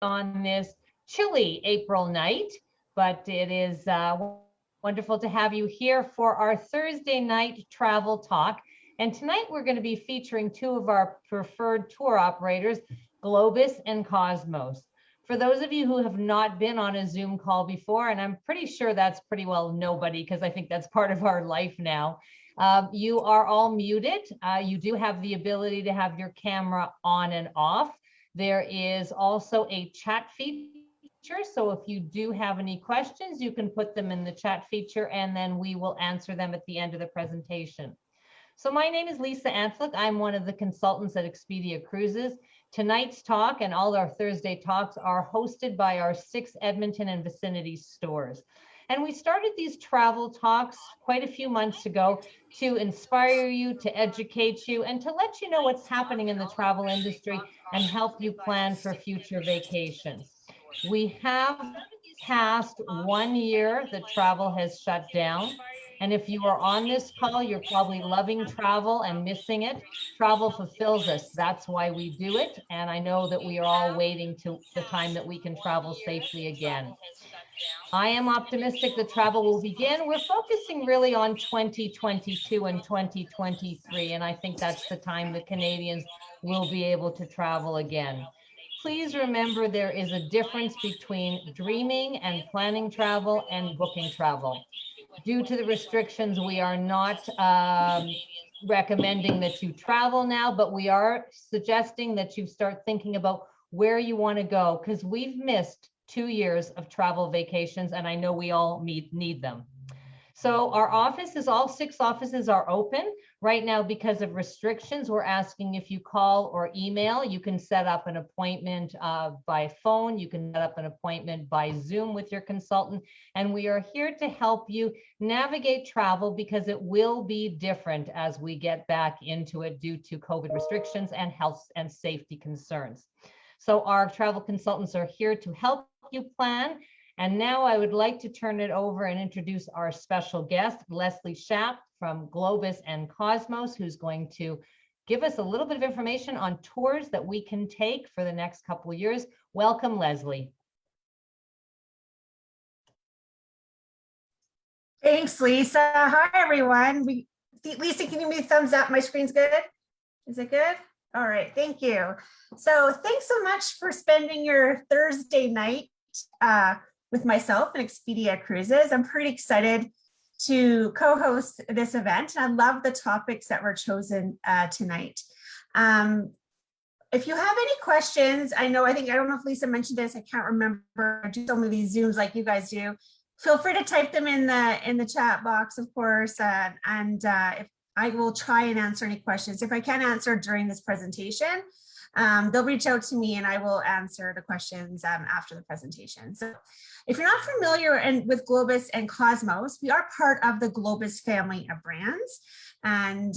on this chilly April night, but it is wonderful to have you here for our Thursday night travel talk. And tonight we're going to be featuring two of our preferred tour operators, Globus and Cosmos. For those of you who have not been on a Zoom call before, and I'm pretty sure that's pretty well nobody, because I think that's part of our life now, you are all muted. You do have the ability to have your camera on and off. There is also a chat feature. So if you do have any questions, you can put them in the chat feature and then we will answer them at the end of the presentation. So my name is Lisa Antlick. I'm one of the consultants at Expedia Cruises. Tonight's talk and all our Thursday talks are hosted by our 6 Edmonton and vicinity stores. And we started these travel talks quite a few months ago to inspire you, to educate you, and to let you know what's happening in the travel industry and help you plan for future vacations. We have passed 1 year that travel has shut down. And if you are on this call, you're probably loving travel and missing it. Travel fulfills us. That's why we do it. And I know that we are all waiting to the time that we can travel safely again. I am optimistic that travel will begin. We're focusing really on 2022 and 2023, and I think that's the time that Canadians will be able to travel again. Please remember there is a difference between dreaming and planning travel and booking travel. Due to the restrictions, we are not recommending that you travel now, but we are suggesting that you start thinking about where you want to go, because we've missed 2 years of travel vacations, and I know we all need them. So our offices, all 6 offices are open right now. Because of restrictions, we're asking if you call or email. You can set up an appointment by phone. You can set up an appointment by Zoom with your consultant. And we are here to help you navigate travel, because it will be different as we get back into it due to COVID restrictions and health and safety concerns. So our travel consultants are here to help you plan. And now I would like to turn it over and introduce our special guest, Leslie Schaap from Globus and Cosmos, who's going to give us a little bit of information on tours that we can take for the next couple of years. Welcome, Leslie. Thanks, Lisa. Hi, everyone. Lisa, can you give me a thumbs up? My screen's good? Is it good? All right, thank you. So thanks so much for spending your Thursday night with myself and Expedia Cruises. I'm pretty excited to co-host this event. I love the topics that were chosen tonight. If you have any questions, I don't know if Lisa mentioned this, I can't remember. I do some of these Zooms like you guys do. Feel free to type them in the chat box, of course, if I will try and answer any questions. If I can't answer during this presentation, they'll reach out to me and I will answer the questions after the presentation. So if you're not familiar with Globus and Cosmos, we are part of the Globus family of brands. And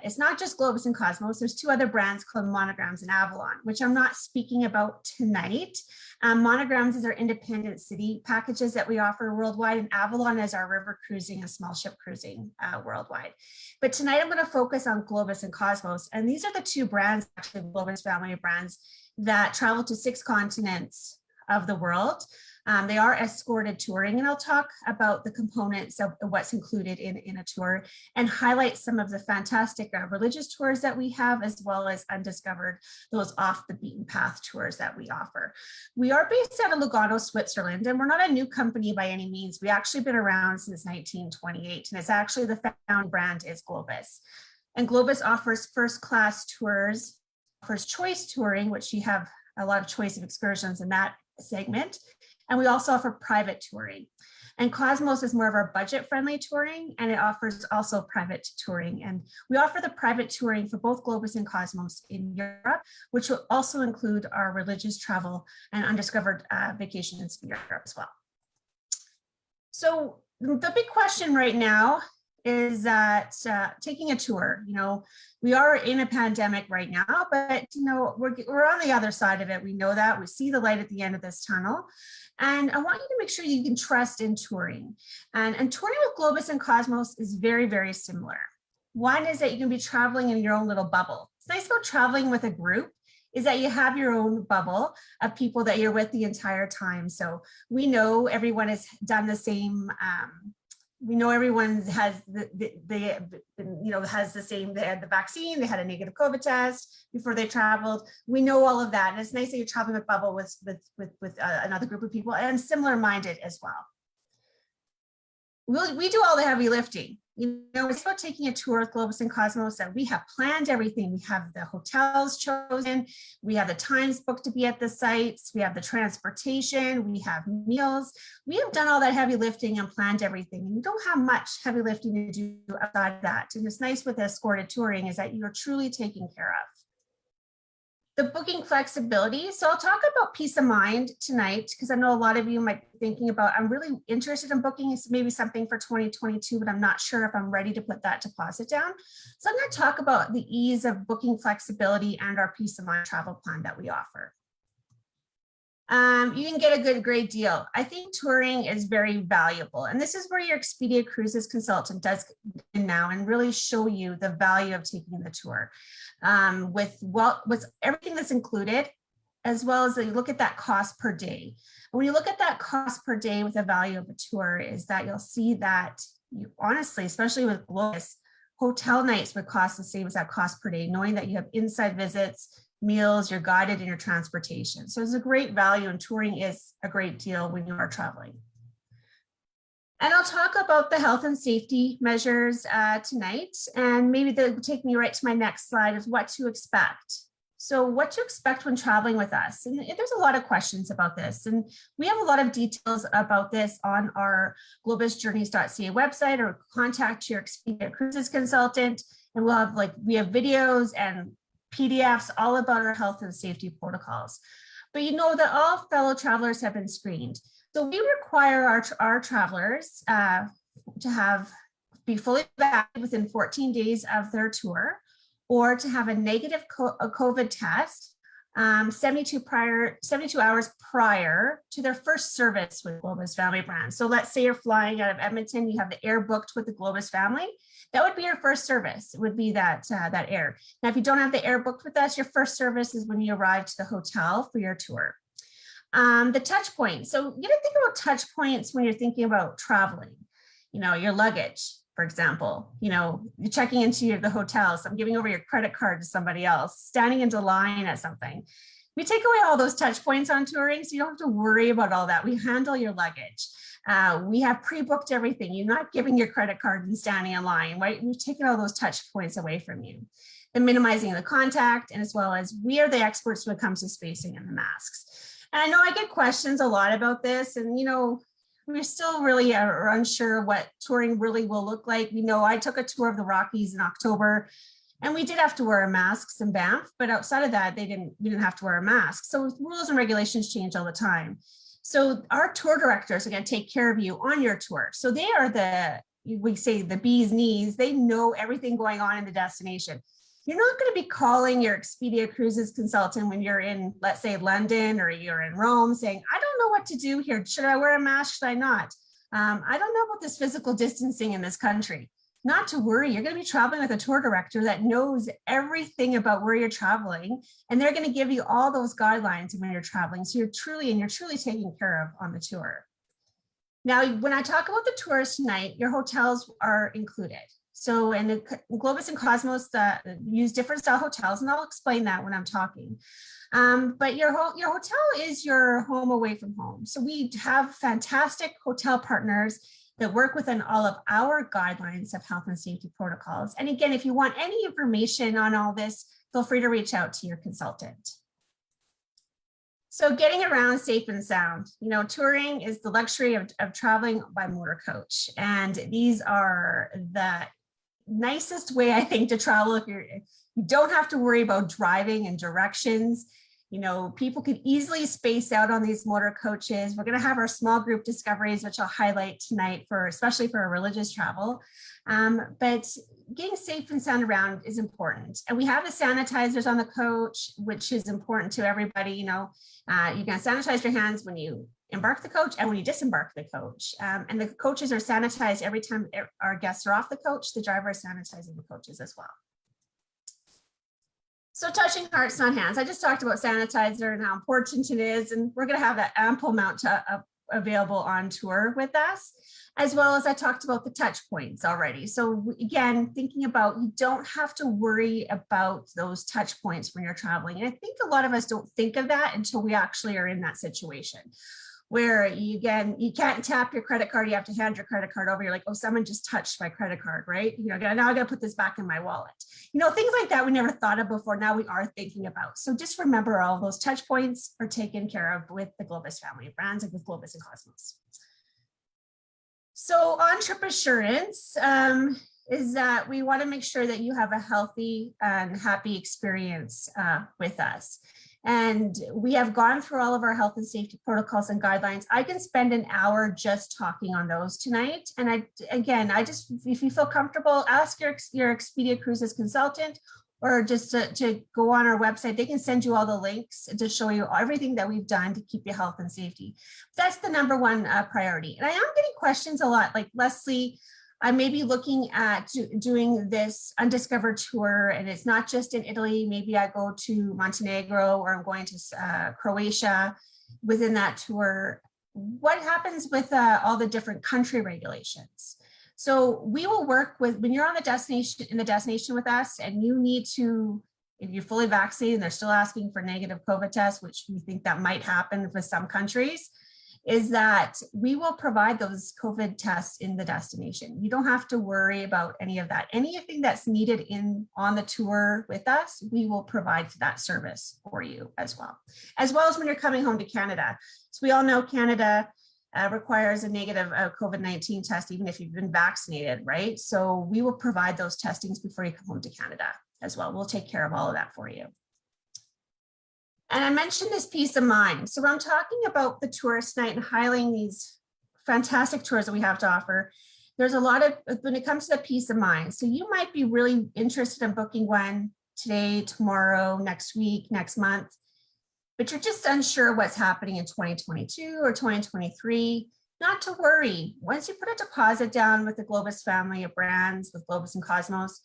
it's not just Globus and Cosmos, there's 2 other brands called Monograms and Avalon, which I'm not speaking about tonight. Monograms is our independent city packages that we offer worldwide, and Avalon is our river cruising and small ship cruising worldwide. But tonight I'm going to focus on Globus and Cosmos, and these are the 2 brands, actually Globus family of brands, that travel to 6 continents of the world. They are escorted touring, and I'll talk about the components of what's included in a tour and highlight some of the fantastic religious tours that we have, as well as undiscovered, those off the beaten path tours that we offer. We are based out of Lugano, Switzerland, and we're not a new company by any means. We've actually been around since 1928, and it's actually the founding brand is Globus. And Globus offers first-class tours, offers choice touring, which you have a lot of choice of excursions in that segment. And we also offer private touring. And Cosmos is more of our budget-friendly touring, and it offers also private touring. And we offer the private touring for both Globus and Cosmos in Europe, which will also include our religious travel and undiscovered vacations in Europe as well. So the big question right now is that taking a tour, we are in a pandemic right now, but we're on the other side of it. We know that, we see the light at the end of this tunnel. And I want you to make sure you can trust in touring. And touring with Globus and Cosmos is very, very similar. One is that you can be traveling in your own little bubble. It's nice about traveling with a group is that you have your own bubble of people that you're with the entire time. So we know everyone has done the same. We know everyone has has the same. They had the vaccine. They had a negative COVID test before they traveled. We know all of that, and it's nice that you're traveling with bubble with another group of people and similar minded as well. We do all the heavy lifting. It's about taking a tour with Globus and Cosmos, and we have planned everything. We have the hotels chosen. We have the times booked to be at the sites. We have the transportation. We have meals. We have done all that heavy lifting and planned everything. And you don't have much heavy lifting to do outside of that. And it's nice with escorted touring is that you're truly taken care of. The booking flexibility. So I'll talk about peace of mind tonight, because I know a lot of you might be thinking about, I'm really interested in booking maybe something for 2022, but I'm not sure if I'm ready to put that deposit down. So I'm going to talk about the ease of booking flexibility and our peace of mind travel plan that we offer. You can get a great deal. I think touring is very valuable. And this is where your Expedia Cruises consultant does now and really show you the value of taking the tour. With everything that's included, as well as you look at that cost per day. When you look at that cost per day with the value of a tour, is that you'll see that you honestly, especially with Globus, hotel nights would cost the same as that cost per day, knowing that you have inside visits, meals, you're guided in your transportation. So it's a great value, and touring is a great deal when you are traveling. And I'll talk about the health and safety measures tonight, and maybe that will take me right to my next slide is what to expect. So what to expect when traveling with us. And there's a lot of questions about this, and we have a lot of details about this on our globusjourneys.ca website, or contact your Expedia Cruises consultant, and we have videos and PDFs all about our health and safety protocols. But you know that all fellow travelers have been screened. So we require our travelers to be fully vaccinated within 14 days of their tour, or to have a negative COVID test 72 hours prior to their first service with Globus Family Brand. So let's say you're flying out of Edmonton, you have the air booked with the Globus family. That would be your first service. It would be that air. Now, if you don't have the air booked with us, your first service is when you arrive to the hotel for your tour. The touch points. So you gotta think about touch points when you're thinking about traveling. Your luggage, for example. You're checking into the hotel. So I'm giving over your credit card to somebody else, standing into line at something. We take away all those touch points on touring, so you don't have to worry about all that. We handle your luggage. We have pre-booked everything. You're not giving your credit card and standing in line, right? We've taken all those touch points away from you. The minimizing the contact, and as well as we are the experts when it comes to spacing and the masks. And I know I get questions a lot about this, and we're still really are unsure what touring really will look like. I took a tour of the Rockies in October, and we did have to wear masks in Banff, but outside of that, we didn't have to wear a mask. So rules and regulations change all the time. So our tour directors are going to take care of you on your tour. So they are we say the bee's knees. They know everything going on in the destination. You're not going to be calling your Expedia Cruises consultant when you're in, let's say, London, or you're in Rome saying, I don't know what to do here. Should I wear a mask? Should I not? I don't know about this physical distancing in this country. Not to worry, you're going to be traveling with a tour director that knows everything about where you're traveling, and they're going to give you all those guidelines when you're traveling. So you're truly taken care of on the tour. Now, when I talk about the tours tonight, your hotels are included. So, and Globus and Cosmos use different style hotels, and I'll explain that when I'm talking. But your hotel is your home away from home. So we have fantastic hotel partners that work within all of our guidelines of health and safety protocols. And again, if you want any information on all this, feel free to reach out to your consultant. So getting around safe and sound. Touring is the luxury of traveling by motor coach. And these are the nicest way, I think, to travel. If you don't have to worry about driving and directions. People can easily space out on these motor coaches. We're going to have our small group discoveries, which I'll highlight tonight, especially for our religious travel. But getting safe and sound around is important. And we have the sanitizers on the coach, which is important to everybody. You can sanitize your hands when you embark the coach and when you disembark the coach. And the coaches are sanitized every time our guests are off the coach. The driver is sanitizing the coaches as well. So touching hearts, not hands. I just talked about sanitizer and how important it is, and we're going to have that ample amount available on tour with us, as well as I talked about the touch points already. So again, thinking about, you don't have to worry about those touch points when you're traveling. And I think a lot of us don't think of that until we actually are in that situation, where you can't tap your credit card, you have to hand your credit card over. You're like, oh, someone just touched my credit card, right? You know, now I got to put this back in my wallet. You know, things like that we never thought of before, now we are thinking about. So just remember, all those touch points are taken care of with the Globus family of brands, like with Globus and Cosmos. So on trip assurance is that we want to make sure that you have a healthy and happy experience with us. And we have gone through all of our health and safety protocols and guidelines. I can spend an hour just talking on those tonight. And if you feel comfortable, ask your Expedia Cruises consultant, or just to go on our website. They can send you all the links to show you everything that we've done to keep your health and safety. That's the number one priority. And I am getting questions a lot, like, Leslie, I may be looking at doing this undiscovered tour, and it's not just in Italy. Maybe I go to Montenegro, or I'm going to Croatia within that tour. What happens with all the different country regulations? So we will work with, when you're on the destination with us, and you need to, if you're fully vaccinated and they're still asking for negative COVID tests, which we think that might happen for some countries, is that we will provide those COVID tests in the destination. You don't have to worry about any of that. Anything that's needed on the tour with us, we will provide that service for you as well as when you're coming home to Canada. So we all know Canada requires a negative COVID-19 test, even if you've been vaccinated, right? So we will provide those testings before you come home to Canada as well. We'll take care of all of that for you. And I mentioned this peace of mind. So when I'm talking about the tourist night and highlighting these fantastic tours that we have to offer, there's a lot of, when it comes to the peace of mind. So you might be really interested in booking one today, tomorrow, next week, next month, but you're just unsure what's happening in 2022 or 2023. Not to worry. Once you put a deposit down with the Globus family of brands, with Globus and Cosmos,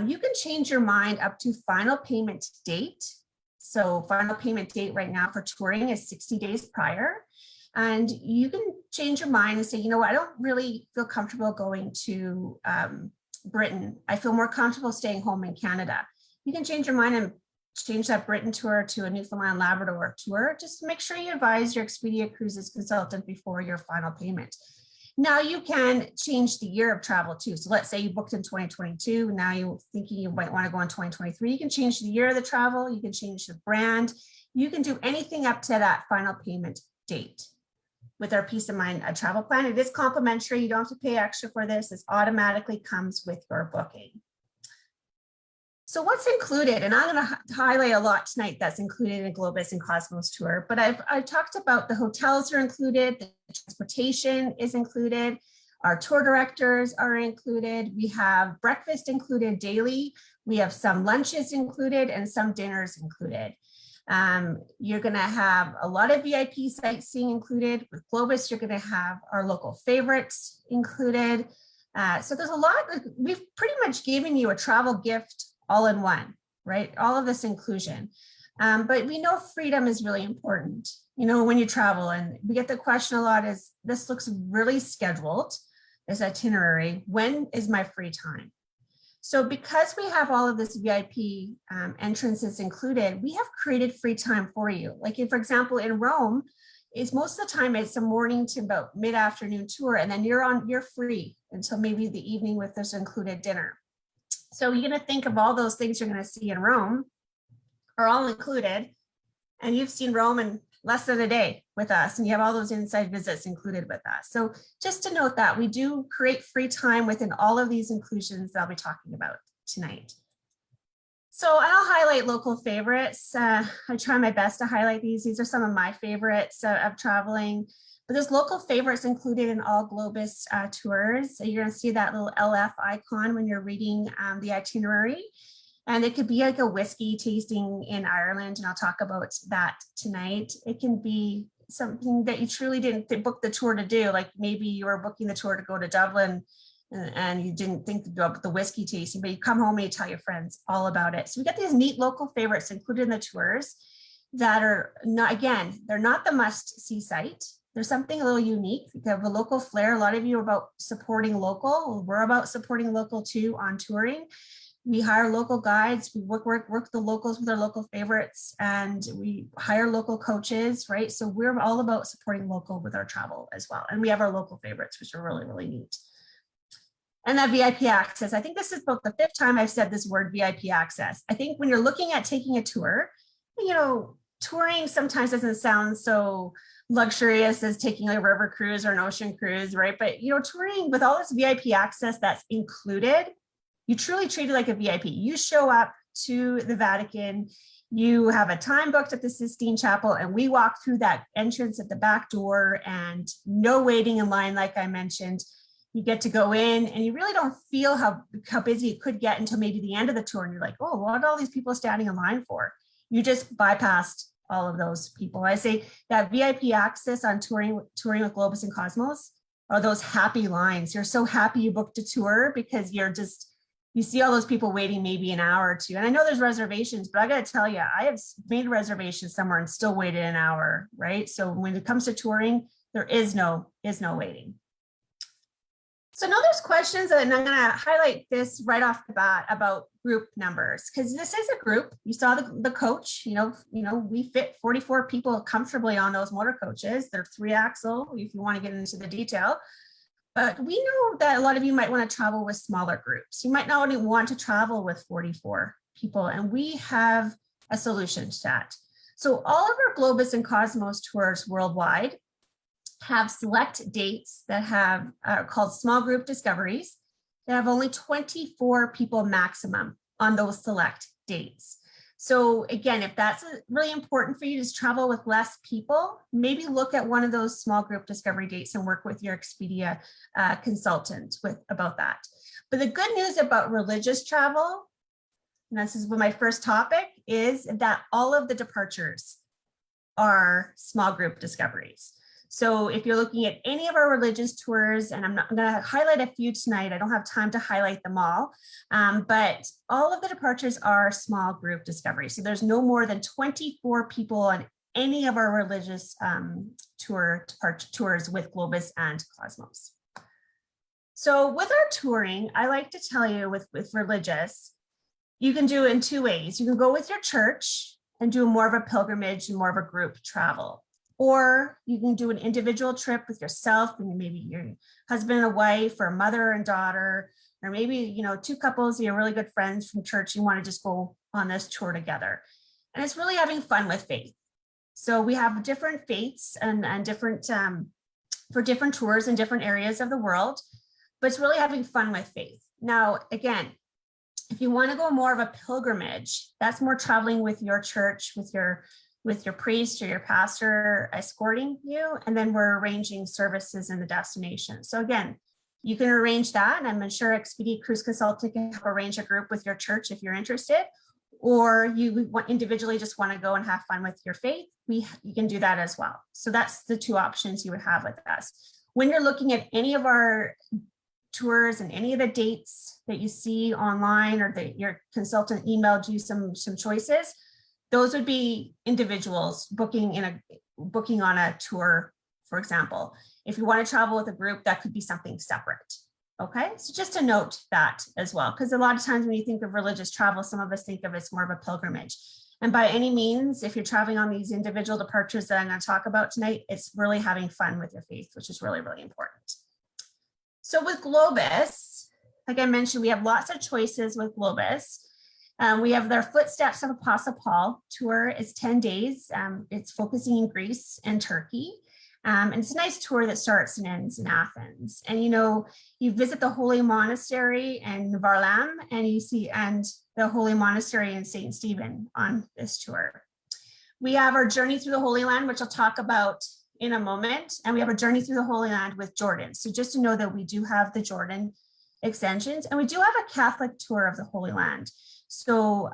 you can change your mind up to final payment date. So final payment date right now for touring is 60 days prior. And you can change your mind and say, you know what, I don't really feel comfortable going to Britain. I feel more comfortable staying home in Canada. You can change your mind and change that Britain tour to a Newfoundland Labrador tour. Just make sure you advise your Expedia Cruises consultant before your final payment. Now you can change the year of travel too. So let's say you booked in 2022. Now you're thinking you might want to go in 2023. You can change the year of the travel. You can change the brand. You can do anything up to that final payment date with our Peace of Mind travel plan. It is complimentary. You don't have to pay extra for this. This automatically comes with your booking. So what's included, and I'm going to highlight a lot tonight that's included in a Globus and Cosmos tour, but I've talked about the hotels are included, the transportation is included, our tour directors are included, we have breakfast included daily, we have some lunches included and some dinners included. You're going to have a lot of VIP sightseeing included. With Globus, you're going to have our local favorites included. So there's a lot, we've pretty much given you a travel gift all in one, right? All of this inclusion. But we know freedom is really important, you know, when you travel. And we get the question a lot is, this looks really scheduled, this itinerary. When is my free time? So because we have all of this VIP entrances included, we have created free time for you. Like, for example, in Rome, is most of the time it's a morning to about mid-afternoon tour, and then you're free until maybe the evening with this included dinner. So you're going to think of all those things you're going to see in Rome are all included. And you've seen Rome in less than a day with us, and you have all those inside visits included with us. So just to note that we do create free time within all of these inclusions that I'll be talking about tonight. So I'll highlight local favorites. I try my best to highlight these. These are some of my favorites of traveling. But there's local favorites included in all Globus tours. So you're going to see that little LF icon when you're reading the itinerary. And it could be like a whiskey tasting in Ireland, and I'll talk about that tonight. It can be something that you truly didn't book the tour to do, like maybe you were booking the tour to go to Dublin and you didn't think about the whiskey tasting, but you come home and you tell your friends all about it. So we got these neat local favorites included in the tours that are not, again, they're not the must-see site. There's something a little unique. You have a local flair. A lot of you are about supporting local. We're about supporting local too on touring. We hire local guides. We work the locals with our local favorites, and we hire local coaches, right? So we're all about supporting local with our travel as well. And we have our local favorites, which are really, really neat. And that VIP access. I think this is about the 5th time I've said this word, VIP access. I think when you're looking at taking a tour, you know, touring sometimes doesn't sound so luxurious as taking a river cruise or an ocean cruise, right? But, you know, touring with all this VIP access that's included, you truly treat it like a VIP. You show up to the Vatican, you have a time booked at the Sistine Chapel, and we walk through that entrance at the back door, and no waiting in line, like I mentioned. You get to go in and you really don't feel how busy it could get until maybe the end of the tour. And you're like, oh, what are all these people standing in line for? You just bypassed all of those people. I say that VIP access on touring with Globus and Cosmos are those happy lines. You're so happy you booked a tour because you see all those people waiting maybe an hour or two. And I know there's reservations, but I got to tell you, I have made a reservation somewhere and still waited an hour, right? So when it comes to touring, there is no waiting. So now there's questions, and I'm going to highlight this right off the bat about group numbers, because this is a group. You saw the coach, you know, we fit 44 people comfortably on those motor coaches. They're 3-axle if you want to get into the detail. But we know that a lot of you might want to travel with smaller groups. You might not only want to travel with 44 people, and we have a solution to that. So all of our Globus and Cosmos tours worldwide have select dates that have called small group discoveries that have only 24 people maximum on those select dates. So again, if that's really important for you to travel with less people, maybe look at one of those small group discovery dates and work with your Expedia consultant about that. But the good news about religious travel, and this is my first topic, is that all of the departures are small group discoveries. So if you're looking at any of our religious tours, and I'm going to highlight a few tonight, I don't have time to highlight them all, but all of the departures are small group discoveries. So there's no more than 24 people on any of our religious tours with Globus and Cosmos. So with our touring, I like to tell you with religious, you can do it in 2 ways. You can go with your church and do more of a pilgrimage and more of a group travel. Or you can do an individual trip with yourself and maybe your husband and wife, or a mother and daughter, or maybe, you know, 2 couples, you're really good friends from church, you want to just go on this tour together. And it's really having fun with faith. So we have different faiths and different for different tours in different areas of the world, but it's really having fun with faith. Now, again, if you want to go more of a pilgrimage, that's more traveling with your church, with your priest or your pastor escorting you, and then we're arranging services in the destination. So again, you can arrange that, and I'm sure Expedia Cruise Consulting can help arrange a group with your church if you're interested, or you individually just want to go and have fun with your faith, you can do that as well. So that's the 2 options you would have with us. When you're looking at any of our tours and any of the dates that you see online, or that your consultant emailed you some choices, those would be individuals booking on a tour, for example. If you want to travel with a group, that could be something separate. Okay, so just to note that as well, because a lot of times when you think of religious travel, some of us think of it as more of a pilgrimage. And by any means, if you're traveling on these individual departures that I'm going to talk about tonight, it's really having fun with your faith, which is really, really important. So with Globus, like I mentioned, we have lots of choices with Globus. We have their Footsteps of Apostle Paul tour. It's 10 days. It's focusing in Greece and Turkey. And it's a nice tour that starts and ends in Athens. And, you know, you visit the Holy Monastery in Varlam, and the Holy Monastery in St. Stephen on this tour. We have our Journey Through the Holy Land, which I'll talk about in a moment. And we have a Journey Through the Holy Land with Jordan. So just to know that we do have the Jordan extensions, and we do have a Catholic tour of the Holy Land. So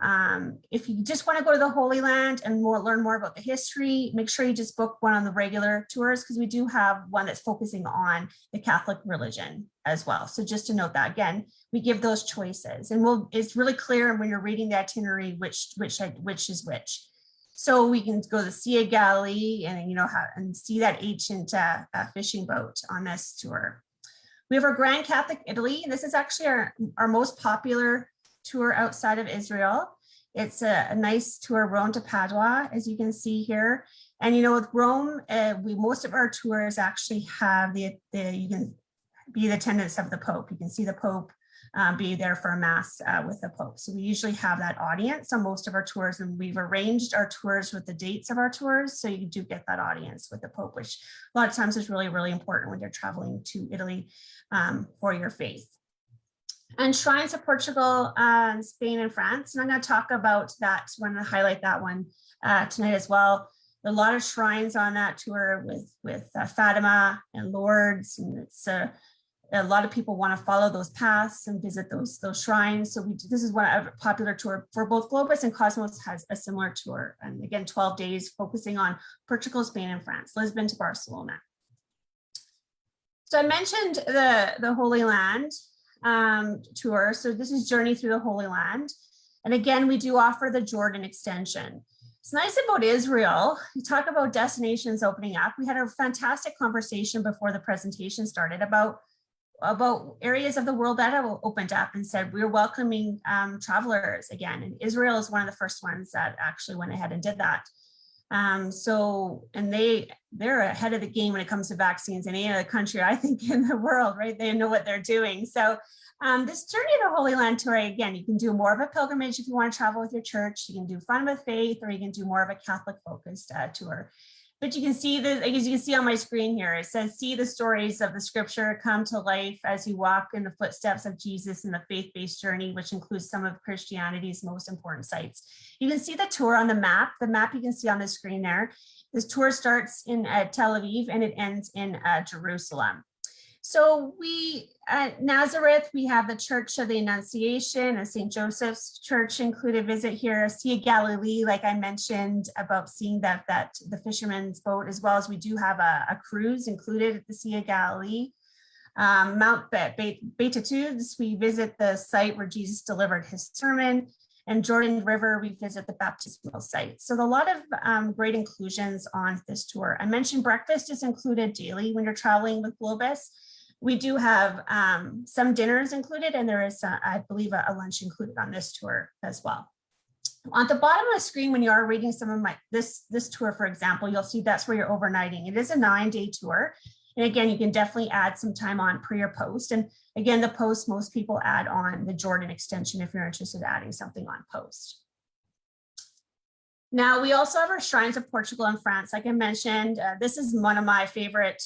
if you just want to go to the Holy Land and learn more about the history, make sure you just book one on the regular tours, because we do have one that's focusing on the Catholic religion as well. So just to note that, again, we give those choices, and it's really clear when you're reading the itinerary which is which. So we can go to the Sea of Galilee and see that ancient fishing boat on this tour. We have our Grand Catholic Italy, and this is actually our most popular tour outside of Israel. It's a nice tour, Rome to Padua, as you can see here. And with Rome, most of our tours actually have you can be the attendance of the Pope. You can see the Pope be there for a mass with the Pope. So we usually have that audience on most of our tours, and we've arranged our tours with the dates of our tours, so you do get that audience with the Pope, which a lot of times is really, really important when you're traveling to Italy for your faith. And shrines of Portugal, Spain, and France. And I'm going to talk about that. I want to highlight that one tonight as well. A lot of shrines on that tour with Fatima and Lourdes, and it's a lot of people want to follow those paths and visit those shrines. So this is one a popular tour for both Globus and Cosmos has a similar tour. And again, 12 days focusing on Portugal, Spain, and France, Lisbon to Barcelona. So I mentioned the Holy Land tour. So this is Journey Through the Holy Land. And again, we do offer the Jordan extension. It's nice about Israel. You talk about destinations opening up. We had a fantastic conversation before the presentation started about areas of the world that have opened up and said we're welcoming travelers again. And Israel is one of the first ones that actually went ahead and did that. And they're ahead of the game when it comes to vaccines in any other country, I think, in the world, right? They know what they're doing. So this Journey to the Holy Land tour, again, you can do more of a pilgrimage if you want to travel with your church. You can do Fun with Faith, or you can do more of a Catholic focused tour. But you can see this, as you can see on my screen here, it says, see the stories of the scripture come to life as you walk in the footsteps of Jesus in the faith-based journey, which includes some of Christianity's most important sites. You can see the tour on the map. The map you can see on the screen there. This tour starts in Tel Aviv and it ends in Jerusalem. So at Nazareth, we have the Church of the Annunciation and St. Joseph's Church included visit here. Sea of Galilee, like I mentioned about seeing that the fisherman's boat, as well as we do have a cruise included at the Sea of Galilee. Mount Beatitudes, we visit the site where Jesus delivered his sermon. And Jordan River, we visit the baptismal site. So a lot of great inclusions on this tour. I mentioned breakfast is included daily when you're traveling with Globus. We do have some dinners included, and there is, I believe, a lunch included on this tour as well. On the bottom of the screen, when you are reading some of this tour, for example, you'll see that's where you're overnighting. It is a 9-day tour. And again, you can definitely add some time on pre or post. And again, the post, most people add on the Jordan extension if you're interested in adding something on post. Now, we also have our Shrines of Portugal and France. Like I mentioned, this is one of my favorite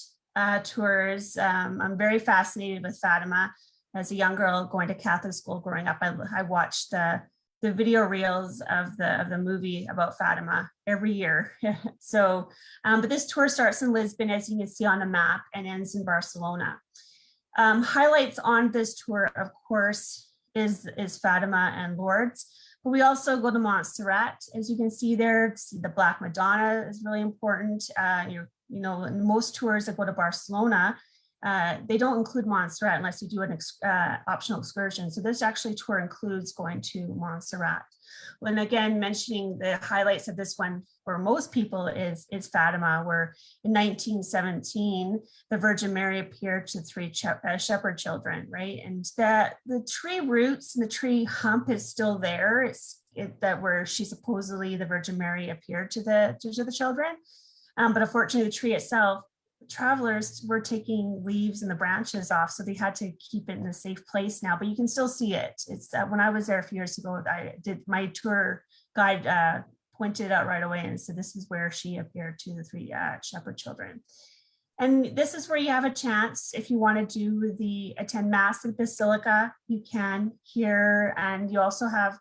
tours. I'm very fascinated with Fatima. As a young girl going to Catholic school growing up, I watched the video reels of the movie about Fatima every year. So, but this tour starts in Lisbon, as you can see on the map, and ends in Barcelona. Highlights on this tour, of course, is Fatima and Lourdes. But we also go to Montserrat, as you can see there. See the Black Madonna is really important. In most tours that go to Barcelona, they don't include Montserrat unless you do an optional excursion. So this actually tour includes going to Montserrat. When again, mentioning the highlights of this one for most people is Fatima, where in 1917, the Virgin Mary appeared to 3 shepherd children, right? And the tree roots and the tree hump is still there. That where she supposedly, the Virgin Mary appeared to the children. But unfortunately, the tree itself, travelers were taking leaves and the branches off, so they had to keep it in a safe place now, but you can still see it. It's when I was there a few years ago, my tour guide pointed out right away and said, this is where she appeared to the 3 shepherd children. And this is where you have a chance, if you want to attend Mass in Basilica, you can here, and you also have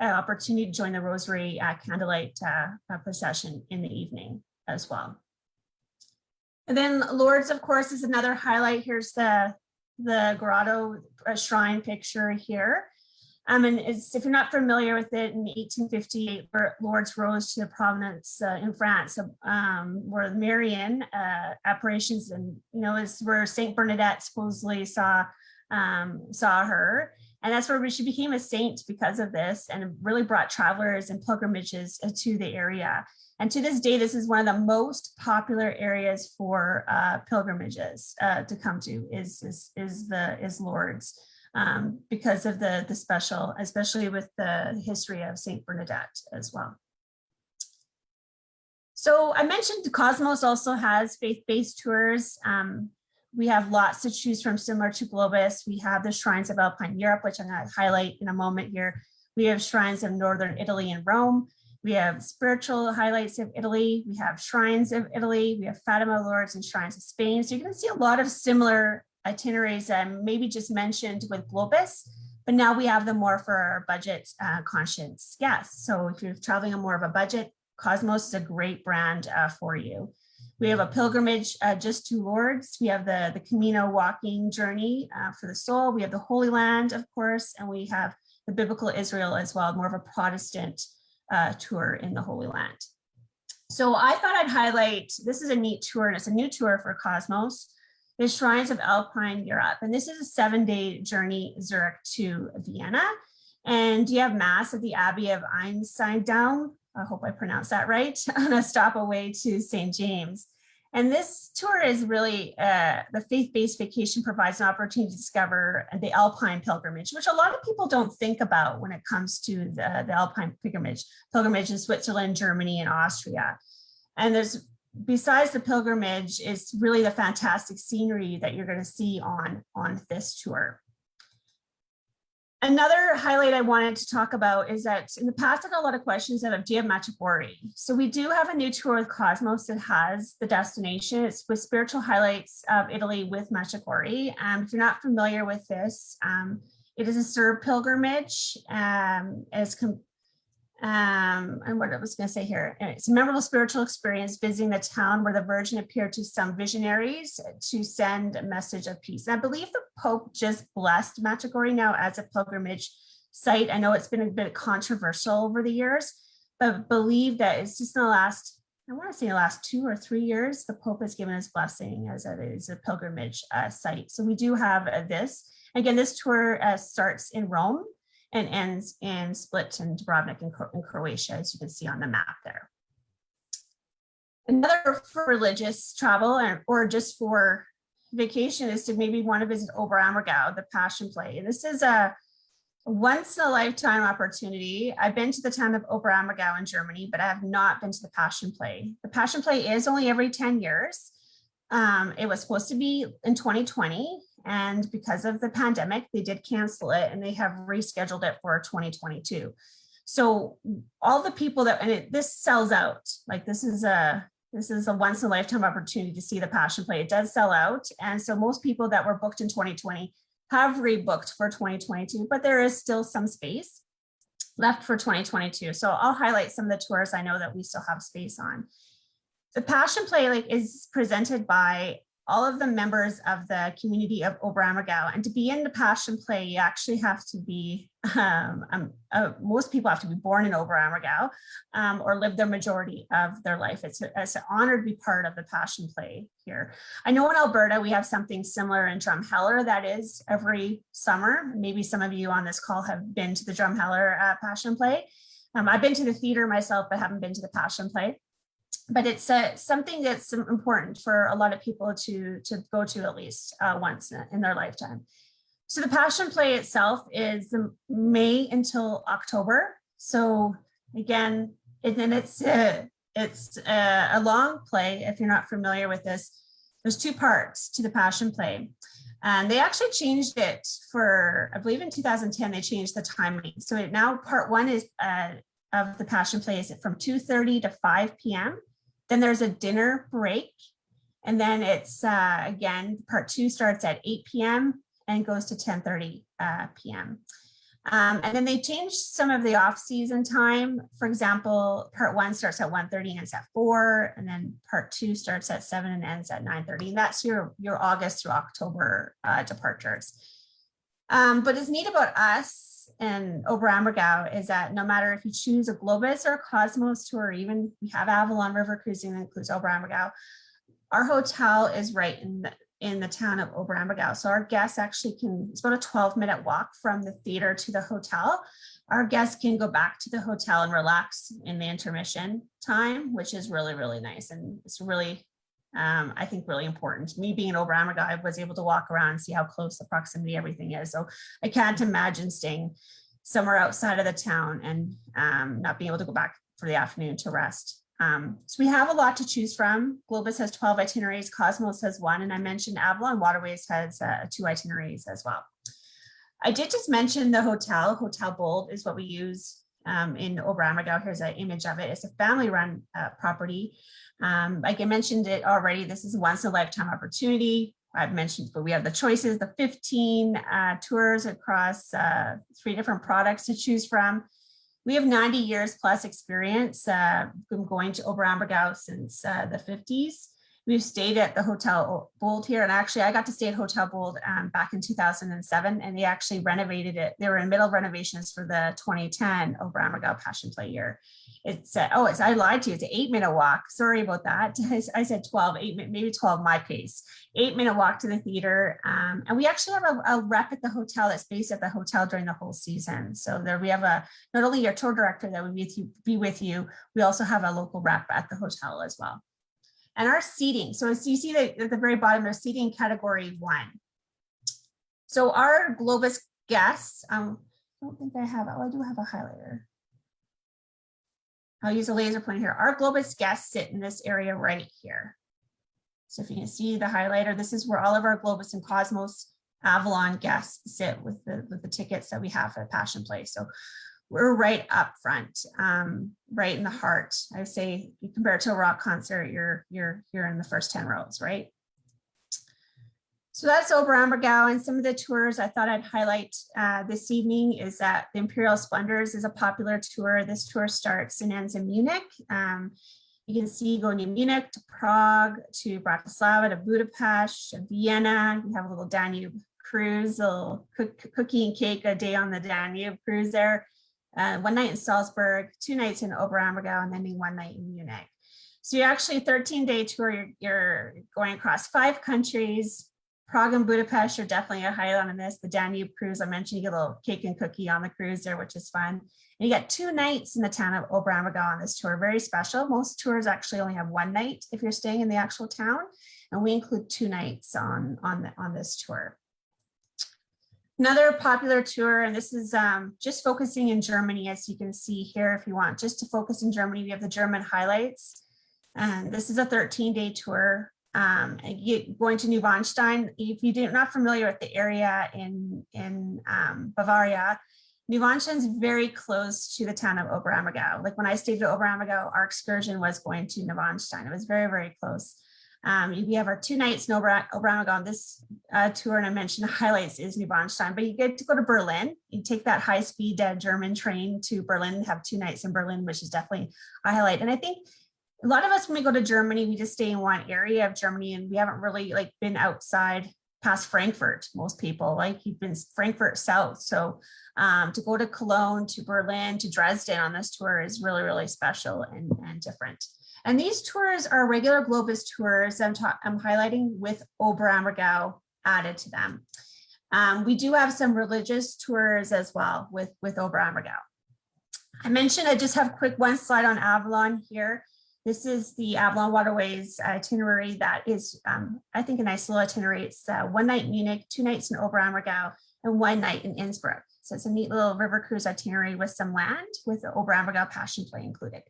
an opportunity to join the Rosary candlelight procession in the evening as well. And then Lourdes, of course, is another highlight. Here's the grotto shrine picture here. And if you're not familiar with it, in 1858, lords rose to the prominence in France, where Marian apparitions, and is where Saint Bernadette supposedly saw her, and that's where she became a saint because of this, and it really brought travelers and pilgrimages to the area. And to this day, this is one of the most popular areas for pilgrimages to come to is Lourdes. Because of the special, especially with the history of Saint Bernadette as well. So I mentioned Cosmos also has faith-based tours. We have lots to choose from, similar to Globus. We have the Shrines of Alpine Europe, which I'm going to highlight in a moment here. We have Shrines of Northern Italy and Rome. We have spiritual highlights of Italy. We have Shrines of Italy. We have Fatima Lourdes and Shrines of Spain. So you're going to see a lot of similar itineraries maybe just mentioned with Globus, but now we have them more for our budget conscious guests. So if you're traveling on more of a budget, Cosmos is a great brand for you. We have a pilgrimage just to Lourdes. We have the Camino walking journey for the soul. We have the Holy Land, of course, and we have the Biblical Israel as well, more of a Protestant tour in the Holy Land. So I thought I'd highlight, this is a neat tour, and it's a new tour for Cosmos. The Shrines of Alpine Europe. And this is a 7-day journey, Zurich to Vienna. And you have Mass at the Abbey of Einsiedeln, I hope I pronounced that right, on a stop away to St. James. And this tour is really, the faith-based vacation provides an opportunity to discover the Alpine pilgrimage, which a lot of people don't think about when it comes to the Alpine pilgrimage in Switzerland, Germany, and Austria. And besides the pilgrimage, is really the fantastic scenery that you're going to see on this tour. Another highlight I wanted to talk about is that in the past, I got a lot of questions of, do you have Machagori? So we do have a new tour with Cosmos that has the destination. It's with spiritual highlights of Italy with Machagori. If you're not familiar with this, it is a Serb pilgrimage. And what I was going to say here, it's a memorable spiritual experience visiting the town where the Virgin appeared to some visionaries to send a message of peace. And I believe the Pope just blessed Machagori now as a pilgrimage site. I know it's been a bit controversial over the years, but I believe that it's just in the last, I want to say the last 2 or 3 years, the Pope has given his blessing as it is a pilgrimage site. So we do have this. Again, this tour starts in Rome and ends in Split and Dubrovnik in Croatia, as you can see on the map there. Another for religious travel or just for vacation is to maybe want to visit Oberammergau, the Passion Play. And this is a once in a lifetime opportunity. I've been to the town of Oberammergau in Germany, but I have not been to the Passion Play. The Passion Play is only every 10 years. It was supposed to be in 2020. And because of the pandemic, they did cancel it and they have rescheduled it for 2022. So all the people this sells out. Like this is a once in a lifetime opportunity to see the Passion Play. It does sell out. And so most people that were booked in 2020 have rebooked for 2022, but there is still some space left for 2022. So I'll highlight some of the tours I know that we still have space on. The Passion Play is presented by all of the members of the community of Oberammergau. And to be in the Passion Play, you actually have to be, most people have to be born in Oberammergau or live their majority of their life. It's an honor to be part of the Passion Play here. I know in Alberta, we have something similar in Drumheller that is every summer. Maybe some of you on this call have been to the Drumheller Passion Play. I've been to the theater myself, but haven't been to the Passion Play. But it's something that's important for a lot of people to go to at least once in their lifetime. So the Passion Play itself is May until October. So again, it's a long play. If you're not familiar with this, there's 2 parts to the Passion Play. And they actually changed it for, I believe in 2010, they changed the timing. So now part 1 is of the Passion Play is from 2:30 to 5 p.m. Then there's a dinner break. And then it's, again, part 2 starts at 8 p.m. and goes to 10:30 p.m. And then they changed some of the off-season time. For example, part 1 starts at 1:30 and ends at 4. And then part 2 starts at 7 and ends at 9:30. And that's your August through October departures. But it's neat about us in Oberammergau is that no matter if you choose a Globus or a Cosmos tour, or even we have Avalon River Cruising that includes Oberammergau, our hotel is right in the town of Oberammergau. So our guests actually can, it's about a 12-minute walk from the theater to the hotel. Our guests can go back to the hotel and relax in the intermission time, which is really, really nice. And it's really, I think, really important. Me being in Oberammergau, I was able to walk around and see how close the proximity everything is. So I can't imagine staying somewhere outside of the town and not being able to go back for the afternoon to rest. So we have a lot to choose from. Globus has 12 itineraries, Cosmos has 1, and I mentioned Avalon Waterways has 2 itineraries as well. I did just mention the hotel. Hotel Bold is what we use in Oberammergau. Here's an image of it. It's a family-run property. Like I mentioned it already, this is a once-in-a-lifetime opportunity. I've mentioned, but we have the choices, the 15 tours across 3 different products to choose from. We have 90 years plus experience. Been going to Oberammergau since the 50s. We've stayed at the Hotel Bold here, and actually I got to stay at Hotel Bold back in 2007, and they actually renovated it. They were in middle renovations for the 2010 Oberammergau Passion Play year. It's I lied to you. It's an 8-minute walk. Sorry about that. I said 12, 8, maybe 12 my pace. 8-minute walk to the theater, and we actually have a rep at the hotel that's based at the hotel during the whole season. So there we have not only your tour director that would be with you, we also have a local rep at the hotel as well. And our seating, so as you see at the very bottom, there's seating category 1. So our Globus guests, I don't think I have, I do have a highlighter. I'll use a laser pointer here. Our Globus guests sit in this area right here. So if you can see the highlighter, this is where all of our Globus and Cosmos Avalon guests sit with the tickets that we have for Passion Play. So we're right up front, right in the heart. I would say you compare it to a rock concert, you're in the first 10 rows, right? So that's Oberammergau, and some of the tours I thought I'd highlight this evening is that the Imperial Splendors is a popular tour. This tour starts and ends in Munich. You can see going to Munich, to Prague, to Bratislava, to Budapest, to Vienna. You have a little Danube cruise, a little cookie and cake, a day on the Danube cruise there. 1 night in Salzburg, 2 nights in Oberammergau, and then 1 night in Munich. So you're actually a 13-day tour. You're going across 5 countries. Prague and Budapest are definitely a highlight on this. The Danube cruise, I mentioned, you get a little cake and cookie on the cruise there, which is fun. And you get 2 nights in the town of Oberammergau on this tour, very special. Most tours actually only have 1 night if you're staying in the actual town, and we include 2 nights on this tour. Another popular tour, and this is just focusing in Germany, as you can see here. If you want just to focus in Germany, we have the German highlights. And this is a 13-day tour. Going to Neuschwanstein. If you're not familiar with the area in Bavaria, Neuschwanstein is very close to the town of Oberammergau. Like when I stayed at Oberammergau, our excursion was going to Neuschwanstein. It was very, very close. We have our 2 nights in Oberammergau on this tour, and I mentioned the highlights is Neuschwanstein, but you get to go to Berlin. You take that high-speed German train to Berlin, have 2 nights in Berlin, which is definitely a highlight. And I think a lot of us, when we go to Germany, we just stay in one area of Germany, and we haven't really been outside past Frankfurt. Most people you've been Frankfurt South. So to go to Cologne, to Berlin, to Dresden on this tour is really, really special and different. And these tours are regular Globus tours I'm highlighting with Oberammergau added to them. We do have some religious tours as well with Oberammergau. I mentioned I just have a quick 1 slide on Avalon here. This is the Avalon Waterways itinerary that is, I think, a nice little itinerary. It's 1 night in Munich, 2 nights in Oberammergau, and 1 night in Innsbruck. So it's a neat little river cruise itinerary with some land with the Oberammergau Passion Play included.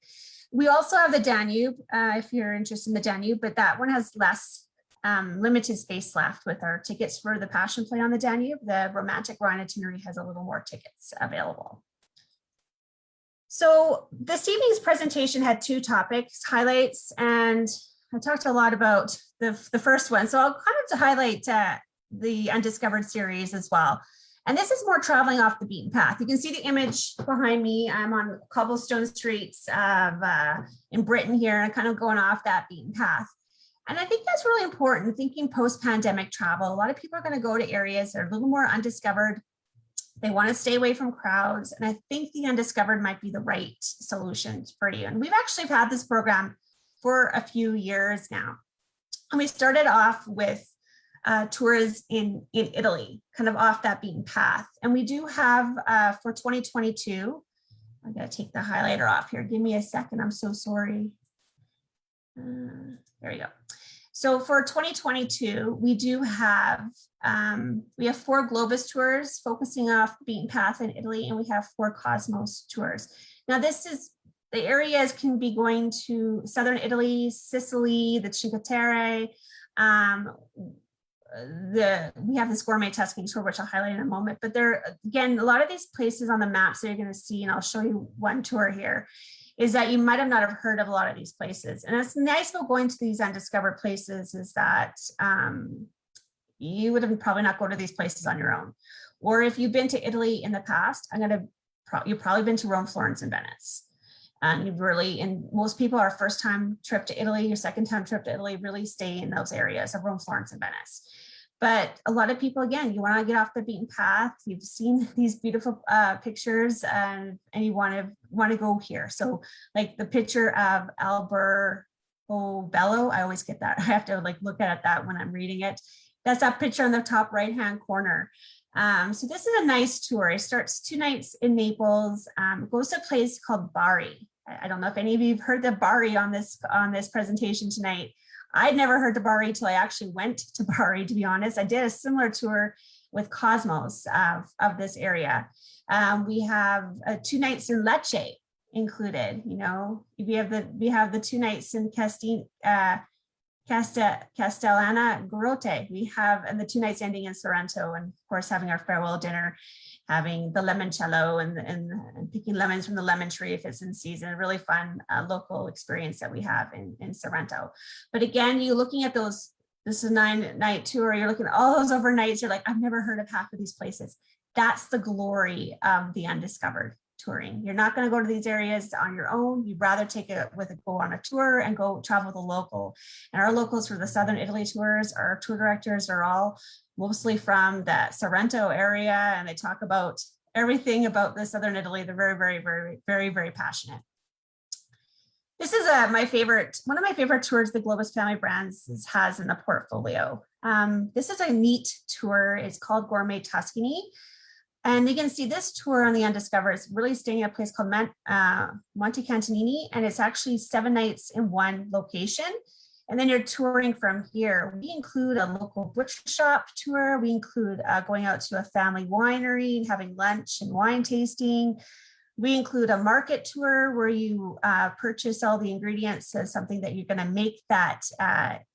We also have the Danube, if you're interested in the Danube, but that one has less limited space left with our tickets for the Passion Play on the Danube. The Romantic Rhine itinerary has a little more tickets available. So this evening's presentation had 2 topics, highlights, and I talked a lot about the first one. So I'll kind of highlight the Undiscovered series as well. And this is more traveling off the beaten path. You can see the image behind me. I'm on cobblestone streets in Britain here, and kind of going off that beaten path. And I think that's really important, thinking post-pandemic travel. A lot of people are going to go to areas that are a little more undiscovered, They want to stay away from crowds. And I think the undiscovered might be the right solution for you. And we've actually had this program for a few years now. And we started off with tours in Italy, kind of off that beaten path. And we do have for 2022, I gotta take the highlighter off here. Give me a second, I'm so sorry. There we go. So for 2022, we do have, we have 4 Globus tours focusing off the beaten path in Italy, and we have 4 Cosmos tours. Now this is, the areas can be going to Southern Italy, Sicily, the Cinque Terre. We have this gourmet Tuscany tour, which I'll highlight in a moment, but there, again, a lot of these places on the maps that you're going to see, and I'll show you one tour here, is that you might have not have heard of a lot of these places. And it's nice about going to these undiscovered places is that you would have probably not go to these places on your own. Or if you've been to Italy in the past, you've probably been to Rome, Florence, and Venice. And most people, our first time trip to Italy, your second time trip to Italy, really stay in those areas of Rome, Florence, and Venice. But a lot of people, again, you want to get off the beaten path. You've seen these beautiful pictures, and you want to go here. So, like the picture of Alberobello, I always get that. I have to look at that when I'm reading it. That's that picture on the top right-hand corner. So this is a nice tour. It starts 2 nights in Naples. Goes to a place called Bari. I don't know if any of you have heard of Bari on this presentation tonight. I'd never heard of Bari till I actually went to Bari, to be honest. I did a similar tour with Cosmos of this area. We have 2 nights in Lecce included. You know, we have the 2 nights in Castellana Grotte. We have, and the 2 nights ending in Sorrento, and of course having our farewell dinner, having the limoncello and picking lemons from the lemon tree if it's in season. A really fun local experience that we have in Sorrento. But again, you're looking at those, this is a 9-night tour, you're looking at all those overnights, you're like, I've never heard of half of these places. That's the glory of the undiscovered touring. You're not going to go to these areas on your own. You'd rather go on a tour and go travel with a local. And our locals for the Southern Italy tours, our tour directors are all mostly from the Sorrento area, and they talk about everything about the Southern Italy. They're very, very, very, very, very passionate. This is one of my favorite tours the Globus family brands has in the portfolio. This is a neat tour. It's called Gourmet Tuscany. And you can see this tour on the Undiscovered is really staying at a place called Monte Cantonini, and it's actually 7 nights in one location. And then you're touring from here. We include a local butcher shop tour. We include going out to a family winery and having lunch and wine tasting. We include a market tour where you purchase all the ingredients as something that you're going to make that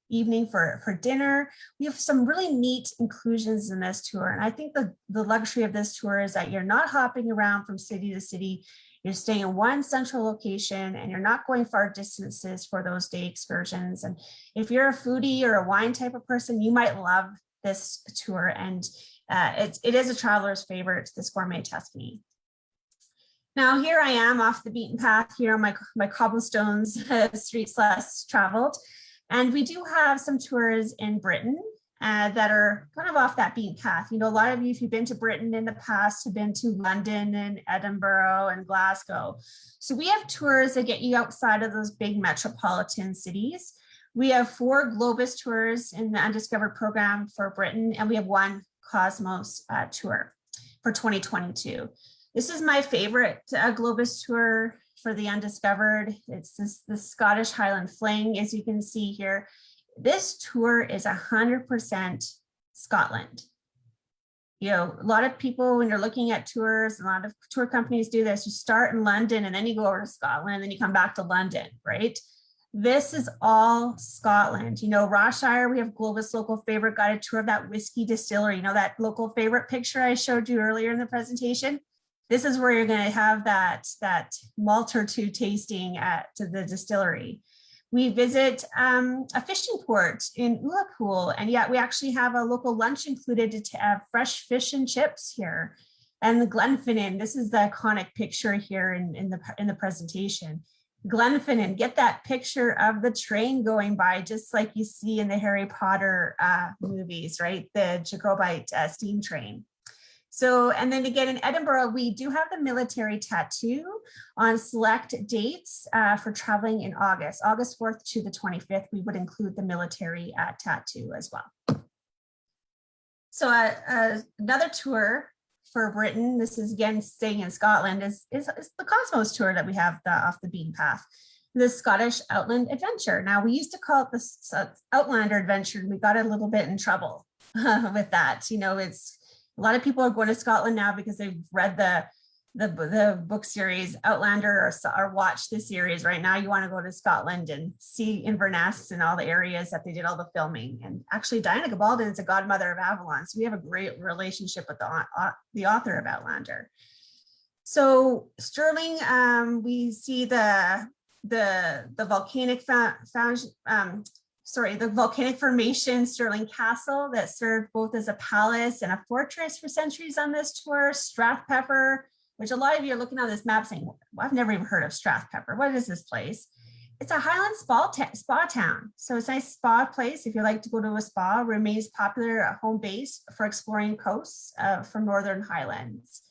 evening for dinner. We have some really neat inclusions in this tour. And I think the luxury of this tour is that you're not hopping around from city to city. You're staying in one central location, and you're not going far distances for those day excursions. And if you're a foodie or a wine type of person, you might love this tour. And it is a traveler's favorite, this Gourmet Tuscany. Now here I am off the beaten path here on my cobblestones, streets less traveled. And we do have some tours in Britain that are kind of off that beaten path. You know, a lot of you, if you've been to Britain in the past, have been to London and Edinburgh and Glasgow. So we have tours that get you outside of those big metropolitan cities. We have 4 Globus tours in the Undiscovered program for Britain, and we have 1 Cosmos tour for 2022. This is my favorite Globus tour for the Undiscovered. It's the Scottish Highland Fling, as you can see here. This tour is 100% Scotland. You know, a lot of people, when you're looking at tours, a lot of tour companies do this. You start in London and then you go over to Scotland and then you come back to London, right? This is all Scotland. You know, Rossshire, we have Globus local favorite guided tour of that whiskey distillery. You know, that local favorite picture I showed you earlier in the presentation? This is where you're going to have that malt or 2 tasting to the distillery. We visit a fishing port in Ullapool, and yet we actually have a local lunch included to have fresh fish and chips here. And the Glenfinnan, this is the iconic picture here in the presentation. Glenfinnan, get that picture of the train going by, just like you see in the Harry Potter movies, right? The Jacobite steam train. So, and then again, in Edinburgh, we do have the military tattoo on select dates for traveling in August. August 4th to the 25th, we would include the military tattoo as well. So another tour for Britain, this is again staying in Scotland, is the Cosmos tour that we have off the beaten path. The Scottish Outland Adventure. Now, we used to call it the Outlander Adventure, and we got a little bit in trouble with that. You know, it's a lot of people are going to Scotland now because they've read the book series Outlander or watched the series. Right now, you want to go to Scotland and see Inverness and all the areas that they did all the filming. And actually, Diana Gabaldon is a godmother of Avalon, so we have a great relationship with the author of Outlander. So Stirling, we see the volcanic the volcanic formation, Stirling Castle, that served both as a palace and a fortress for centuries on this tour. Strathpepper, which a lot of you are looking on this map saying, well, I've never even heard of Strathpepper. What is this place? It's a Highland spa town. So it's a nice spa place. If you like to go to a spa, remains popular home base for exploring coasts from Northern Highlands.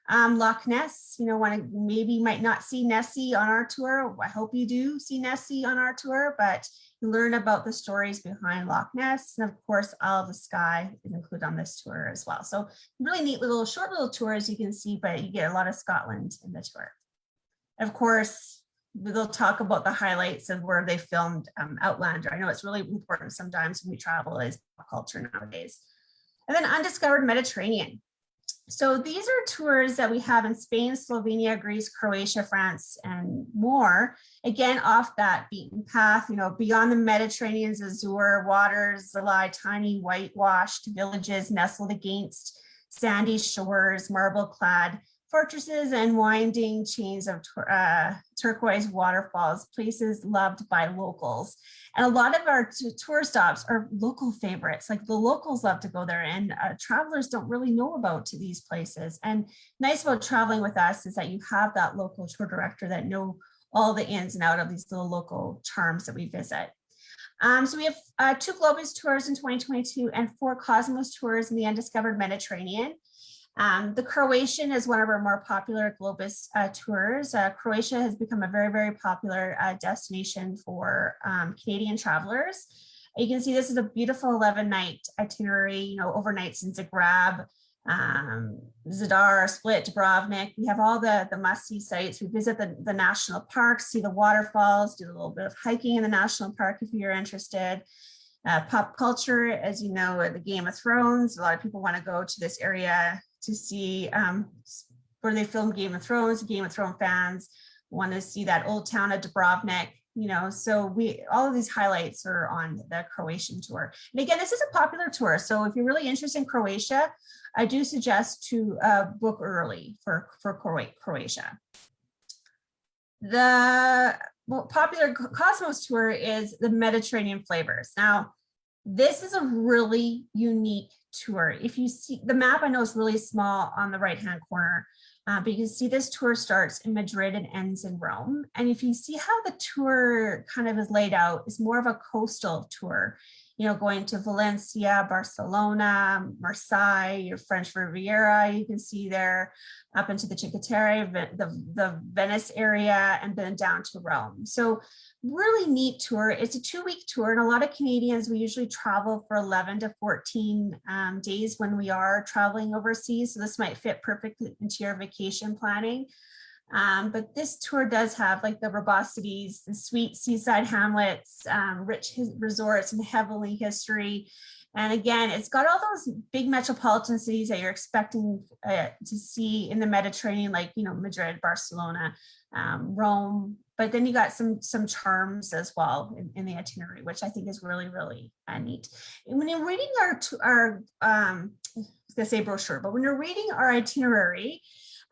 Loch Ness, you know, maybe might not see Nessie on our tour. I hope you do see Nessie on our tour, but you learn about the stories behind Loch Ness. And of course, Isle of the Skye is included on this tour as well. So really neat short little tours you can see, but you get a lot of Scotland in the tour. Of course, they'll talk about the highlights of where they filmed Outlander. I know it's really important sometimes when we travel as pop culture nowadays. And then Undiscovered Mediterranean. So these are tours that we have in Spain, Slovenia, Greece, Croatia, France, and more. Again, off that beaten path, you know, beyond the Mediterranean's azure waters lie tiny whitewashed villages nestled against sandy shores, marble-clad fortresses, and winding chains of turquoise waterfalls, places loved by locals. And a lot of our tour stops are local favorites. Like the locals love to go there, and travelers don't really know about these places. And nice about traveling with us is that you have that local tour director that know all the ins and outs of these little local charms that we visit. So we have 2 Globus tours in 2022 and 4 Cosmos tours in the Undiscovered Mediterranean. The Croatian is one of our more popular Globus tours. Croatia has become a very, very popular destination for Canadian travelers. You can see this is a beautiful 11-night itinerary, you know, overnights in Zagreb, Zadar, Split, Dubrovnik. We have all the must-see sites. We visit the national parks, see the waterfalls, do a little bit of hiking in the national park if you're interested. Pop culture, as you know, the Game of Thrones. A lot of people want to go to this area to see where they filmed Game of Thrones. Game of Thrones fans want to see that old town of Dubrovnik, you know, so all of these highlights are on the Croatian tour. And again, this is a popular tour. So if you're really interested in Croatia, I do suggest to book early for Croatia. The popular Cosmos tour is the Mediterranean Flavors. Now, this is a really unique tour. If you see the map, I know it's really small on the right-hand corner, but you can see this tour starts in Madrid and ends in Rome. And if you see how the tour kind of is laid out, it's more of a coastal tour, you know, going to Valencia, Barcelona, Marseille, your French Riviera, you can see there, up into the Cinque Terre, the Venice area, and then down to Rome. So really neat tour. It's a 2-week tour, and a lot of Canadians, we usually travel for 11 to 14 days when we are traveling overseas. So this might fit perfectly into your vacation planning. But this tour does have like the robusticities, the sweet seaside hamlets, rich resorts and heavenly history. And again, it's got all those big metropolitan cities that you're expecting to see in the Mediterranean, like, you know, Madrid, Barcelona, Rome. But then you got some charms as well in the itinerary, which I think is really, really neat. And when you're reading our I was gonna say brochure, but when you're reading our itinerary,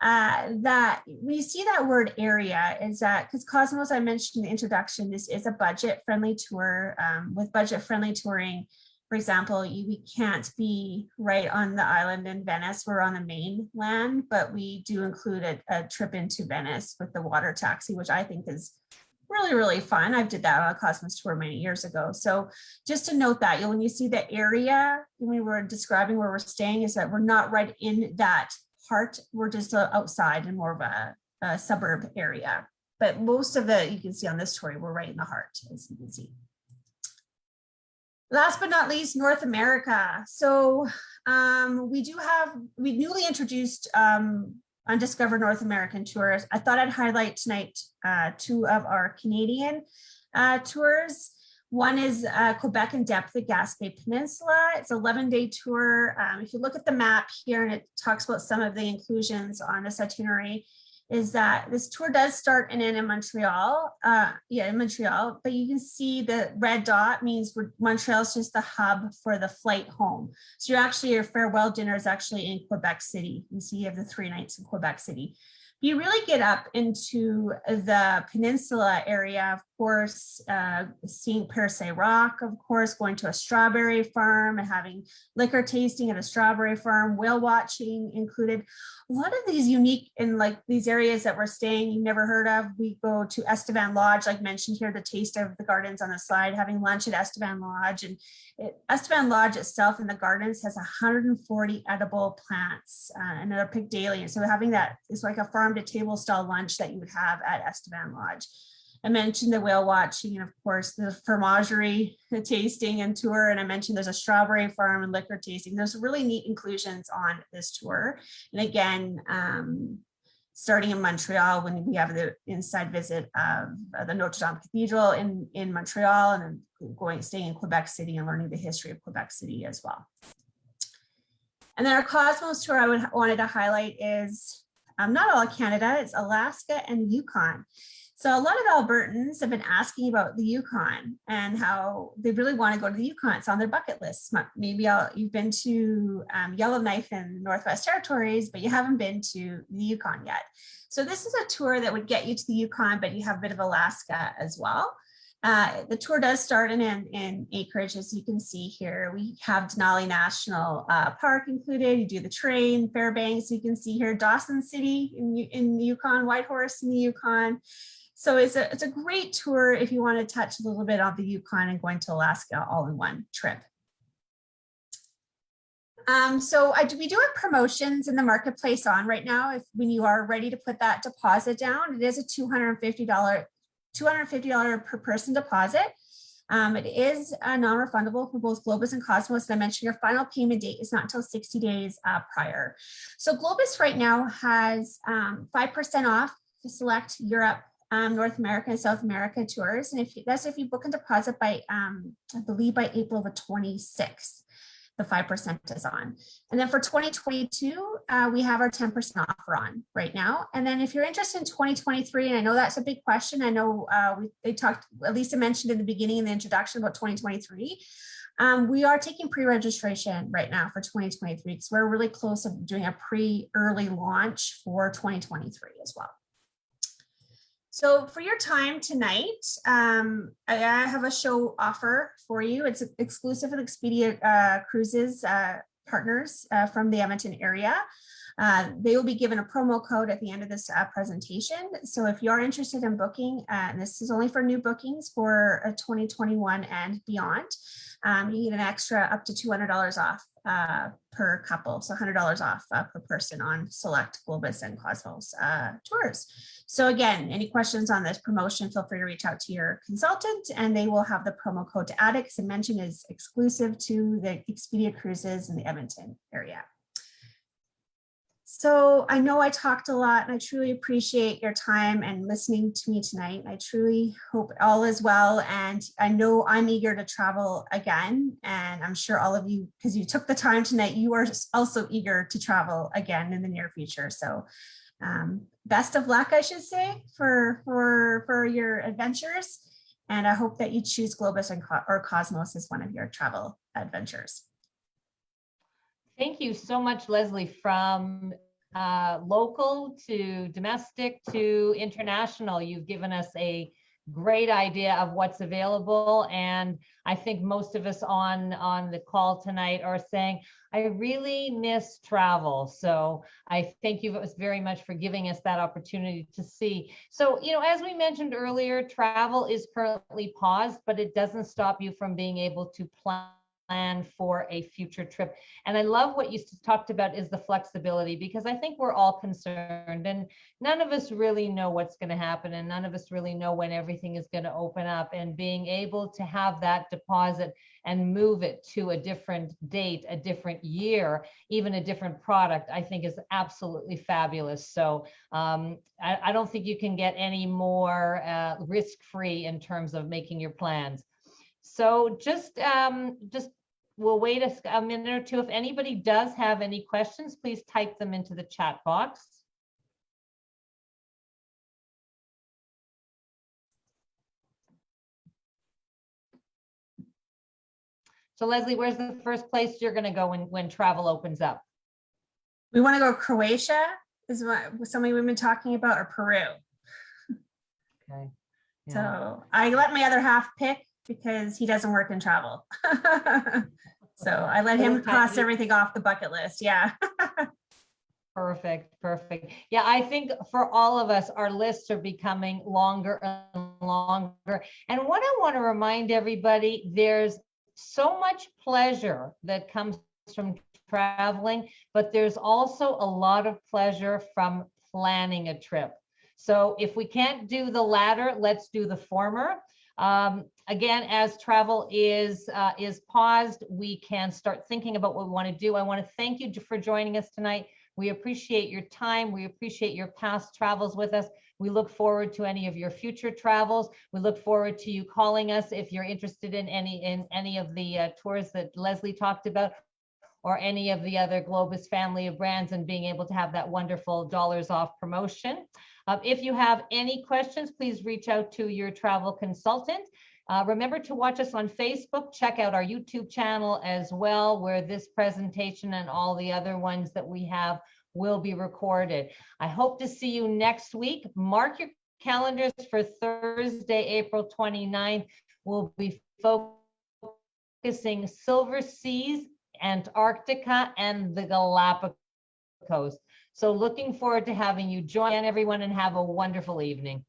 that when you see that word area, is that because Cosmos, I mentioned in the introduction, this is a budget-friendly tour. With budget-friendly touring, for example, we can't be right on the island in Venice. We're on the mainland, but we do include a trip into Venice with the water taxi, which I think is really, really fun. I did that on a Cosmos tour many years ago. So just to note that, when you see the area, when we were describing where we're staying, is that we're not right in that heart. We're just outside in more of a suburb area. But most of you can see on this tour, we're right in the heart, as you can see. Last but not least, North America. So we newly introduced Undiscovered North American tours. I thought I'd highlight tonight two of our Canadian tours. One is Quebec in depth, the Gaspé Peninsula. It's an 11-day tour. If you look at the map here, and it talks about some of the inclusions on this itinerary, is that this tour does start and end in Montreal. In Montreal, but you can see the red dot means Montreal is just the hub for the flight home. So your farewell dinner is actually in Quebec City. You see you have the 3 nights in Quebec City. You really get up into the peninsula area, of course, seeing Percé Rock, of course, going to a strawberry farm and having liquor tasting at a strawberry farm, whale watching included. A lot of these unique in like these areas that we're staying, you've never heard of. We go to Estevan Lodge, like mentioned here, the taste of the gardens on the slide, having lunch at Estevan Lodge. And Estevan Lodge itself in the gardens has 140 edible plants and they're picked daily. And so having that is like a farm to table style lunch that you would have at Estevan Lodge. I mentioned the whale watching and of course the fromagerie, the tasting and tour. And I mentioned there's a strawberry farm and liquor tasting. There's really neat inclusions on this tour. And again, starting in Montreal when we have the inside visit of the Notre Dame Cathedral in Montreal, and then staying in Quebec City and learning the history of Quebec City as well. And then our Cosmos tour I wanted to highlight is not all of Canada, it's Alaska and Yukon. So a lot of Albertans have been asking about the Yukon and how they really want to go to the Yukon. It's on their bucket list. Maybe you've been to Yellowknife and Northwest Territories, but you haven't been to the Yukon yet. So this is a tour that would get you to the Yukon, but you have a bit of Alaska as well. The tour does start in Anchorage, as you can see here. We have Denali National Park included. You do the train, Fairbanks, you can see here, Dawson City in the Yukon, Whitehorse in the Yukon. So it's a great tour if you want to touch a little bit on the Yukon and going to Alaska all in one trip. We do have promotions in the marketplace on right now. When you are ready to put that deposit down, it is a $250 per person deposit. It is non-refundable for both Globus and Cosmos. And I mentioned your final payment date is not until 60 days prior. So Globus right now has 5% off to select Europe, North America and South America tours. And that's if you book and deposit by, I believe by April the 26th, the 5% is on. And then for 2022, we have our 10% offer on right now. And then if you're interested in 2023, and I know that's a big question. I know Lisa mentioned in the beginning in the introduction about 2023. We are taking pre-registration right now for 2023 because we're really close to doing a pre-early launch for 2023 as well. So for your time tonight, I have a show offer for you. It's exclusive with Expedia Cruises partners from the Edmonton area. They will be given a promo code at the end of this presentation. So if you are interested in booking, and this is only for new bookings for 2021 and beyond, you get an extra up to $200 off per couple, so $100 off per person on select Globus and Cosmos tours. So again, any questions on this promotion, feel free to reach out to your consultant and they will have the promo code to add it, because I mentioned is exclusive to the Expedia Cruises in the Edmonton area. So I know I talked a lot and I truly appreciate your time and listening to me tonight. I truly hope all is well. And I know I'm eager to travel again. And I'm sure all of you, because you took the time tonight, you are also eager to travel again in the near future. So best of luck, I should say, for your adventures. And I hope that you choose Globus or Cosmos as one of your travel adventures. Thank you so much, Leslie. From local to domestic to international, you've given us a great idea of what's available. And I think most of us on the call tonight are saying, I really miss travel. So I thank you very much for giving us that opportunity to see. So, as we mentioned earlier, travel is currently paused, but it doesn't stop you from being able to plan for a future trip. And I love what you talked about is the flexibility, because I think we're all concerned and none of us really know what's going to happen, and none of us really know when everything is going to open up. And being able to have that deposit and move it to a different date, a different year, even a different product, I think is absolutely fabulous. So I don't think you can get any more risk-free in terms of making your plans. So just we'll wait a minute or two. If anybody does have any questions, please type them into the chat box. So Leslie, where's the first place you're going to go when travel opens up? We want to go Croatia, is what somebody we've been talking about, or Peru. Okay. Yeah. So I let my other half pick because he doesn't work in travel. So I let him cross everything off the bucket list. Yeah. Perfect. Perfect. Yeah, I think for all of us, our lists are becoming longer and longer. And what I want to remind everybody, there's so much pleasure that comes from traveling, but there's also a lot of pleasure from planning a trip. So if we can't do the latter, let's do the former. Again, as travel is paused, we can start thinking about what we want to do. I want to thank you for joining us tonight. We appreciate your time. We appreciate your past travels with us. We look forward to any of your future travels. We look forward to you calling us if you're interested in any of the tours that Leslie talked about, or any of the other Globus family of brands, and being able to have that wonderful dollars off promotion. If you have any questions, please reach out to your travel consultant. Remember to watch us on Facebook. Check out our YouTube channel as well, where this presentation and all the other ones that we have will be recorded. I hope to see you next week. Mark your calendars for Thursday, April 29th. We'll be focusing Silver Seas, Antarctica, and the Galapagos. So looking forward to having you join everyone, and have a wonderful evening.